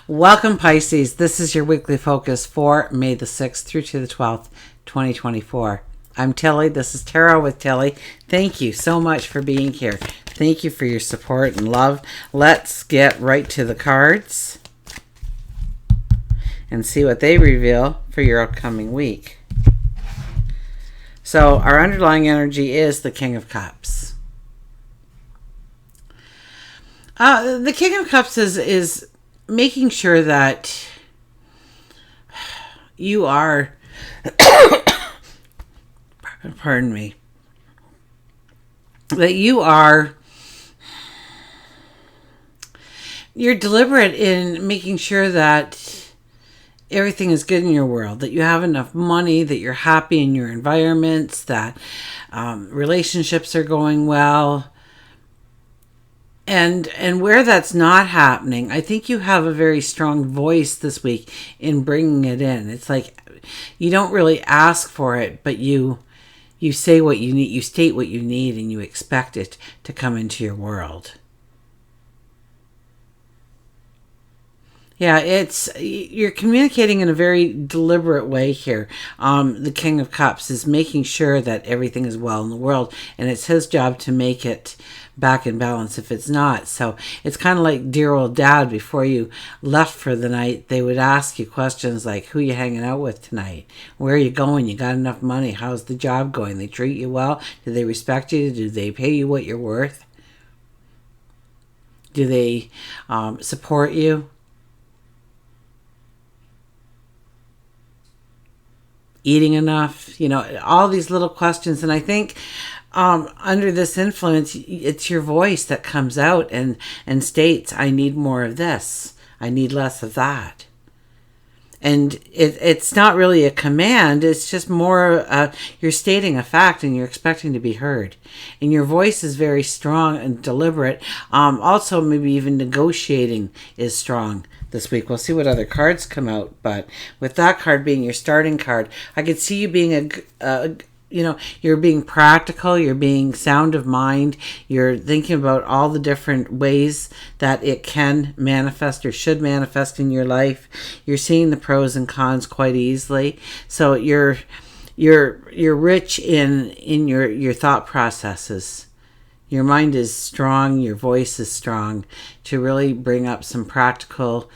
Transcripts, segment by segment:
Welcome, Pisces. This is your weekly focus for May the 6th through to the 12th, 2024. I'm Tilly. This is Tarot with Tilly. Thank you so much for being here. Thank you for your support and love. Let's get right to the cards and see what they reveal for your upcoming week. So our underlying energy is the King of Cups. The King of Cups is making sure that you are, pardon me, that you're deliberate in making sure that everything is good in your world, that you have enough money, that you're happy in your environments, that relationships are going well. And where that's not happening, I think you have a very strong voice this week in bringing it in. It's like you don't really ask for it, but you say what you need, you state what you need, and you expect it to come into your world. Yeah, you're communicating in a very deliberate way here. The King of Cups is making sure that everything is well in the world, and it's his job to make it back in balance if it's not. So it's kind of like dear old dad. Before you left for the night, they would ask you questions like, who you hanging out with tonight? Where are you going? You got enough money? How's the job going? They treat you well? Do they respect you? Do they pay you what you're worth? Do they support you? Eating enough? You know, all these little questions. And I think under this influence, it's your voice that comes out and states, I need more of this. I need less of that. And it's not really a command. It's just more, you're stating a fact and you're expecting to be heard. And your voice is very strong and deliberate. Also, maybe even negotiating is strong this week. We'll see what other cards come out. But with that card being your starting card, I could see you being you're being practical, you're being sound of mind, you're thinking about all the different ways that it can manifest or should manifest in your life. You're seeing the pros and cons quite easily. So you're rich in your thought processes. Your mind is strong, your voice is strong to really bring up some practical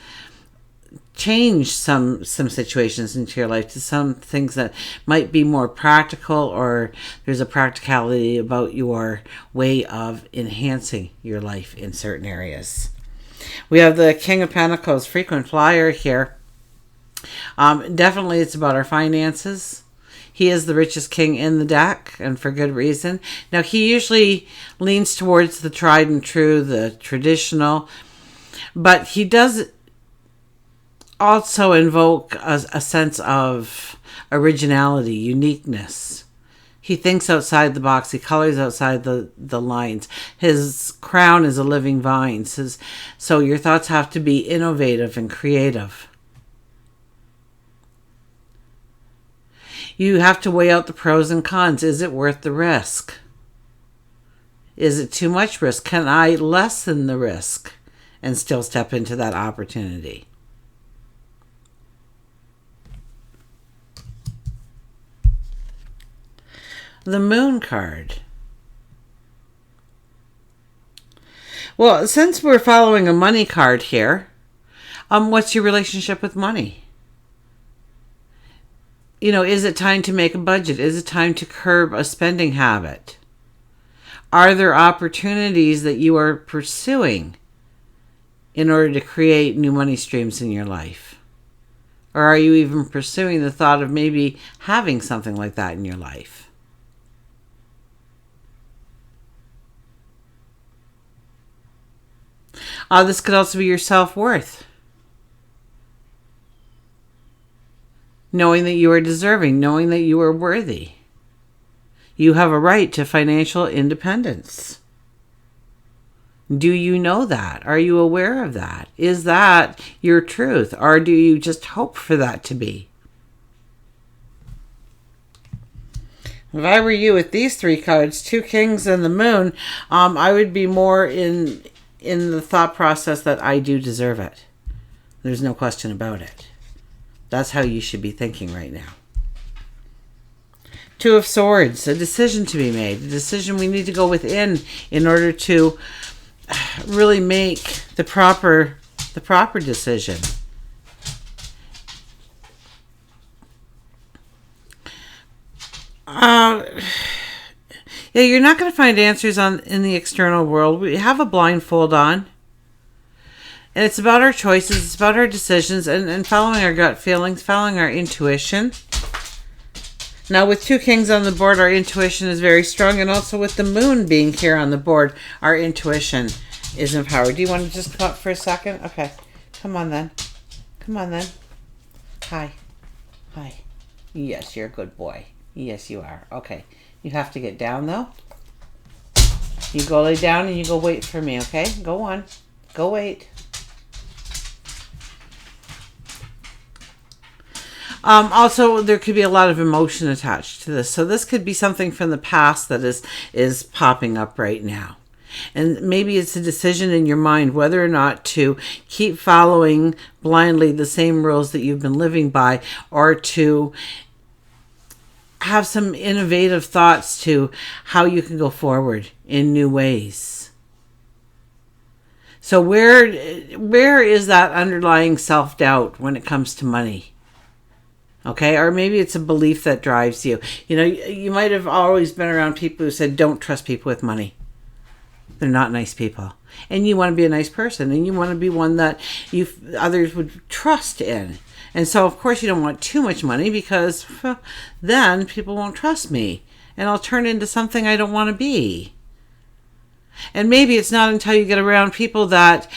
change some situations into your life to some things that might be more practical, or there's a practicality about your way of enhancing your life in certain areas. We have the King of Pentacles, frequent flyer here. Definitely it's about our finances. He is the richest king in the deck, and for good reason. Now, he usually leans towards the tried and true, the traditional, but he does also invoke a sense of originality, uniqueness. He thinks outside the box. He colors outside the lines. His crown is a living vine. So your thoughts have to be innovative and creative. You have to weigh out the pros and cons. Is it worth the risk? Is it too much risk? Can I lessen the risk and still step into that opportunity? The Moon card. Well, since we're following a money card here, what's your relationship with money? You know, is it time to make a budget? Is it time to curb a spending habit? Are there opportunities that you are pursuing in order to create new money streams in your life? Or are you even pursuing the thought of maybe having something like that in your life? This could also be your self-worth. Knowing that you are deserving, knowing that you are worthy. You have a right to financial independence. Do you know that? Are you aware of that? Is that your truth? Or do you just hope for that to be? If I were you with these three cards, two kings and the moon, I would be more in the thought process that I do deserve it. There's no question about it. That's how you should be thinking right now. Two of Swords, a decision to be made. A decision we need to go within in order to really make the proper decision. Yeah, you're not going to find answers in the external world. We have a blindfold on. And it's about our choices, it's about our decisions, and following our gut feelings, following our intuition. Now, with two kings on the board, our intuition is very strong, and also with the moon being here on the board, our intuition is empowered. Do you want to just come up for a second? Okay. Come on, then. Come on, then. Hi. Hi. Yes, you're a good boy. Yes, you are. Okay. You have to get down, though. You go lay down and you go wait for me, okay? Go on. Go wait. Also, there could be a lot of emotion attached to this. So this could be something from the past that is popping up right now. And maybe it's a decision in your mind whether or not to keep following blindly the same rules that you've been living by, or to have some innovative thoughts to how you can go forward in new ways. So where is that underlying self-doubt when it comes to money? Okay, or maybe it's a belief that drives you. You know, you might have always been around people who said, don't trust people with money. They're not nice people. And you want to be a nice person, and you want to be one that others would trust in. And so, of course, you don't want too much money, because then people won't trust me, and I'll turn into something I don't want to be. And maybe it's not until you get around people that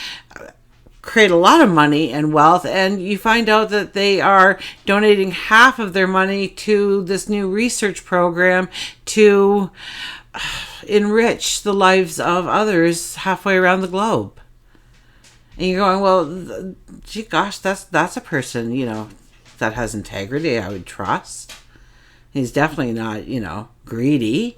create a lot of money and wealth, and you find out that they are donating half of their money to this new research program to enrich the lives of others halfway around the globe. And you're going, well, gee gosh, that's a person, you know, that has integrity, I would trust. He's definitely not, you know, greedy.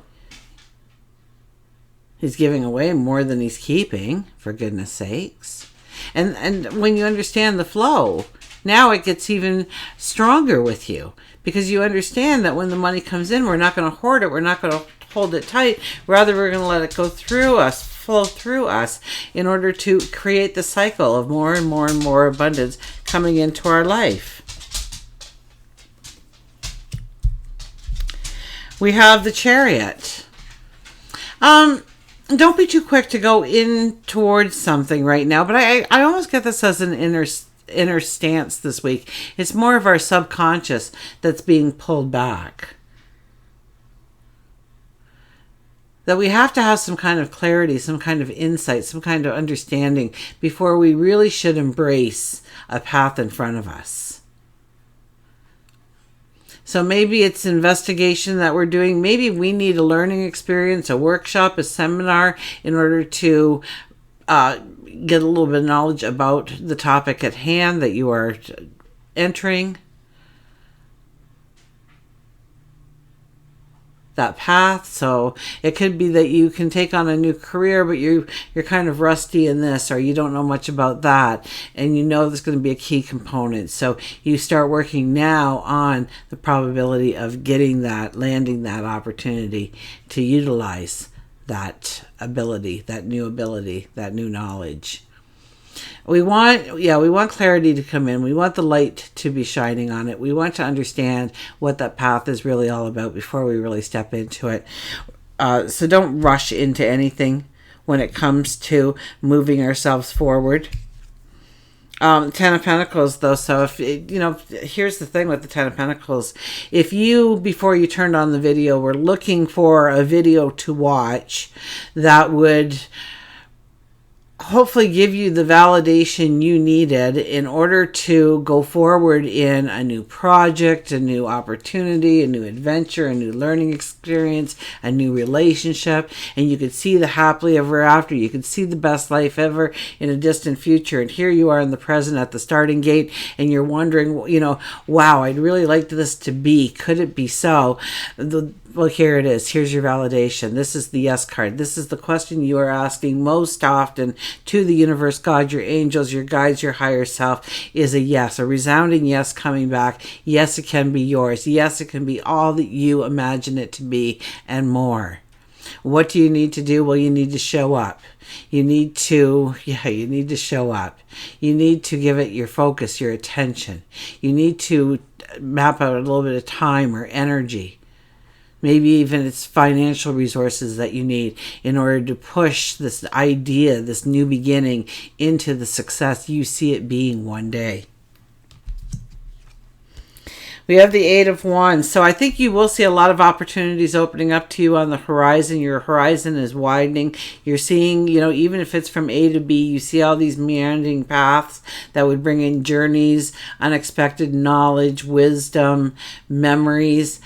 He's giving away more than he's keeping, for goodness sakes. And when you understand the flow, now it gets even stronger with you, because you understand that when the money comes in, we're not going to hoard it. We're not going to hold it tight. Rather, we're going to let it go through us, flow through us, in order to create the cycle of more and more and more abundance coming into our life. We have the Chariot. Don't be too quick to go in towards something right now, but I almost get this as an inner stance this week. It's more of our subconscious that's being pulled back. That we have to have some kind of clarity, some kind of insight, some kind of understanding before we really should embrace a path in front of us. So maybe it's investigation that we're doing. Maybe we need a learning experience, a workshop, a seminar, in order to get a little bit of knowledge about the topic at hand that you are entering. That path. So it could be that you can take on a new career, but you're kind of rusty in this, or you don't know much about that, and you know there's going to be a key component. So you start working now on the probability of getting that, landing that opportunity to utilize that ability, that new knowledge. We want clarity to come in. We want the light to be shining on it. We want to understand what that path is really all about before we really step into it. So don't rush into anything when it comes to moving ourselves forward. Ten of Pentacles, though. So here's the thing with the Ten of Pentacles. If you, before you turned on the video, were looking for a video to watch that would hopefully give you the validation you needed in order to go forward in a new project, a new opportunity, a new adventure, a new learning experience, a new relationship, and you could see the happily ever after, you could see the best life ever in a distant future, and here you are in the present at the starting gate, and you're wondering, wow, I'd really like this to be, could it be so? Well, here it is. Here's your validation. This is the yes card. This is the question you are asking most often to the universe, God, your angels, your guides, your higher self, is a yes, a resounding yes coming back. Yes, it can be yours. Yes, it can be all that you imagine it to be and more. What do you need to do? Well, you need to show up. You need to show up. You need to give it your focus, your attention. You need to map out a little bit of time or energy. Maybe even it's financial resources that you need in order to push this idea, this new beginning, into the success you see it being one day. We have the Eight of Wands. So I think you will see a lot of opportunities opening up to you on the horizon. Your horizon is widening. You're seeing, even if it's from A to B, you see all these meandering paths that would bring in journeys, unexpected knowledge, wisdom, memories.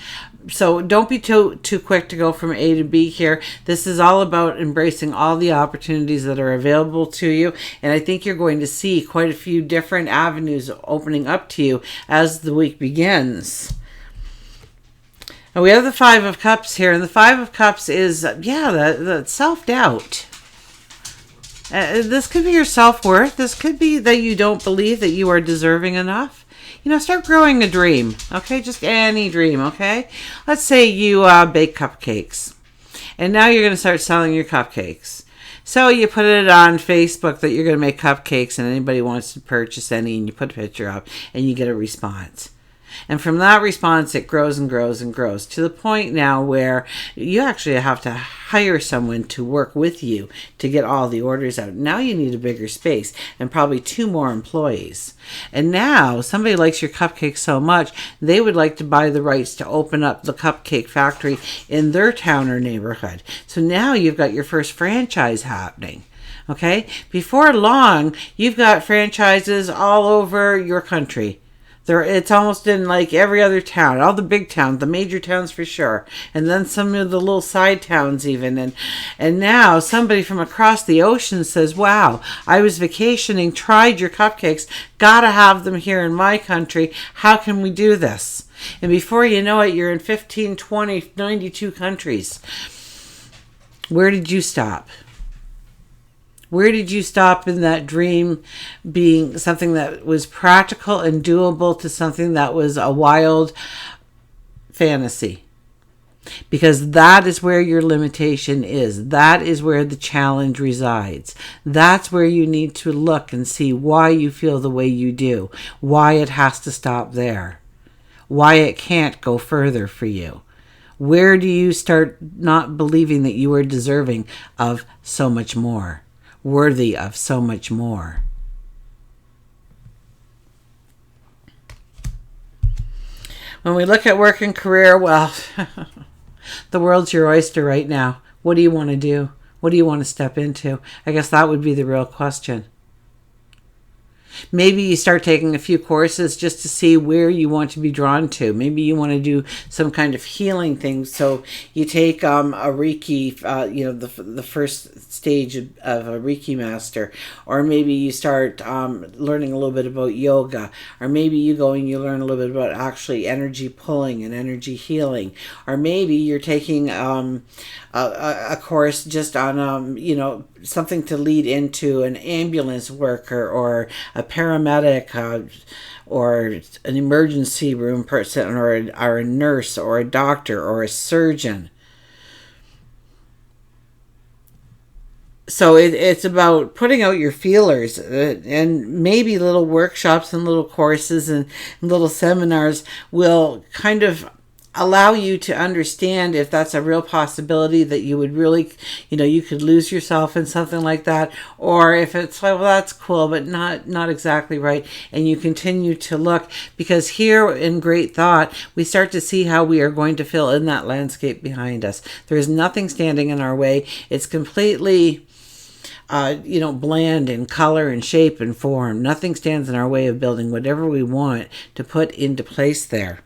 So don't be too quick to go from A to B here. This is all about embracing all the opportunities that are available to you. And I think you're going to see quite a few different avenues opening up to you as the week begins. And we have the Five of Cups here. And the Five of Cups is, the self-doubt. This could be your self-worth. This could be that you don't believe that you are deserving enough. Start growing a dream, okay? Just any dream, okay? Let's say you bake cupcakes, and now you're going to start selling your cupcakes. So you put it on Facebook that you're going to make cupcakes, and anybody wants to purchase any, and you put a picture up, and you get a response. And from that response, it grows and grows and grows to the point now where you actually have to hire someone to work with you to get all the orders out. Now you need a bigger space and probably 2 more employees. And now somebody likes your cupcake so much, they would like to buy the rights to open up the cupcake factory in their town or neighborhood. So now you've got your first franchise happening. Okay? Before long, you've got franchises all over your country. It's almost in like every other town, all the big towns, the major towns for sure, and then some of the little side towns even. And now somebody from across the ocean says, wow, I was vacationing, tried your cupcakes, gotta have them here in my country. How can we do this? And before you know it, you're in 15, 20, 92 countries. Where did you stop? Where did you stop in that dream being something that was practical and doable to something that was a wild fantasy? Because that is where your limitation is. That is where the challenge resides. That's where you need to look and see why you feel the way you do, why it has to stop there, why it can't go further for you. Where do you start not believing that you are deserving of so much more? Worthy of so much more. When we look at work and career, well, the world's your oyster right now. What do you want to do? What do you want to step into? I guess that would be the real question. Maybe you start taking a few courses just to see where you want to be drawn to. Maybe you want to do some kind of healing thing. So you take a Reiki, the first stage of a Reiki master. Or maybe you start learning a little bit about yoga. Or maybe you go and you learn a little bit about actually energy pulling and energy healing. Or maybe you're taking a course just on, something to lead into an ambulance worker or a paramedic or an emergency room person or a nurse or a doctor or a surgeon. So it's about putting out your feelers and maybe little workshops and little courses and little seminars will kind of allow you to understand if that's a real possibility that you would really, you could lose yourself in something like that, or if it's like, well, that's cool, but not exactly right. And you continue to look, because here in Great Thought, we start to see how we are going to fill in that landscape behind us. There is nothing standing in our way. It's completely bland in color and shape and form. Nothing stands in our way of building whatever we want to put into place there.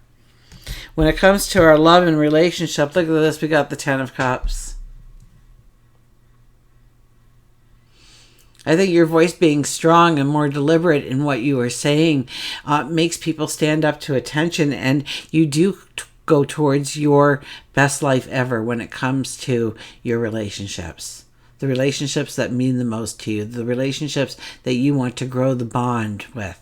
When it comes to our love and relationship, look at this. We got the Ten of Cups. I think your voice being strong and more deliberate in what you are saying makes people stand up to attention, and you do go towards your best life ever when it comes to your relationships. The relationships that mean the most to you, the relationships that you want to grow the bond with,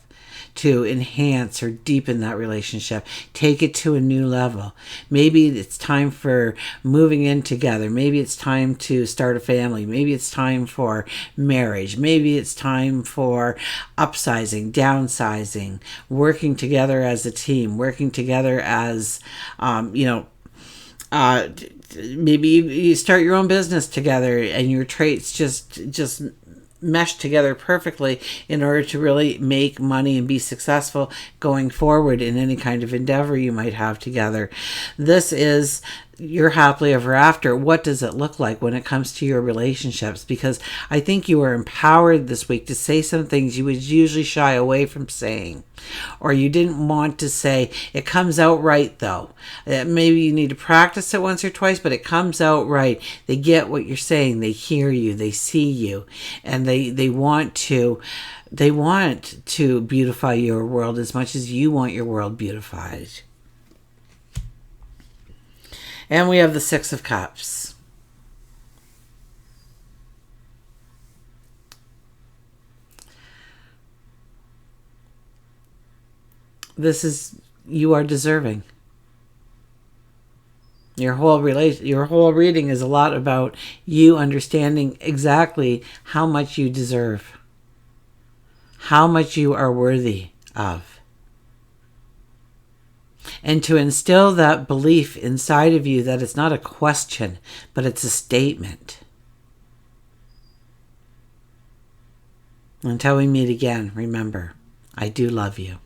to enhance or deepen that relationship, take it to a new level. Maybe it's time for moving in together. Maybe it's time to start a family. Maybe it's time for marriage. Maybe it's time for upsizing, downsizing, working together as a team, working together as, maybe you start your own business together and your traits just mesh together perfectly in order to really make money and be successful going forward in any kind of endeavor you might have together. This is your happily ever after. What does it look like when it comes to your relationships? Because I think you are empowered this week to say some things you would usually shy away from saying, or you didn't want to say. It comes out right though. Maybe you need to practice it once or twice, but it comes out right. They get what you're saying. They hear you. They see you, and they want to beautify your world as much as you want your world beautified. And we have the Six of Cups. This is, you are deserving. Your whole reading is a lot about you understanding exactly how much you deserve, how much you are worthy of. And to instill that belief inside of you that it's not a question, but it's a statement. Until we meet again, remember, I do love you.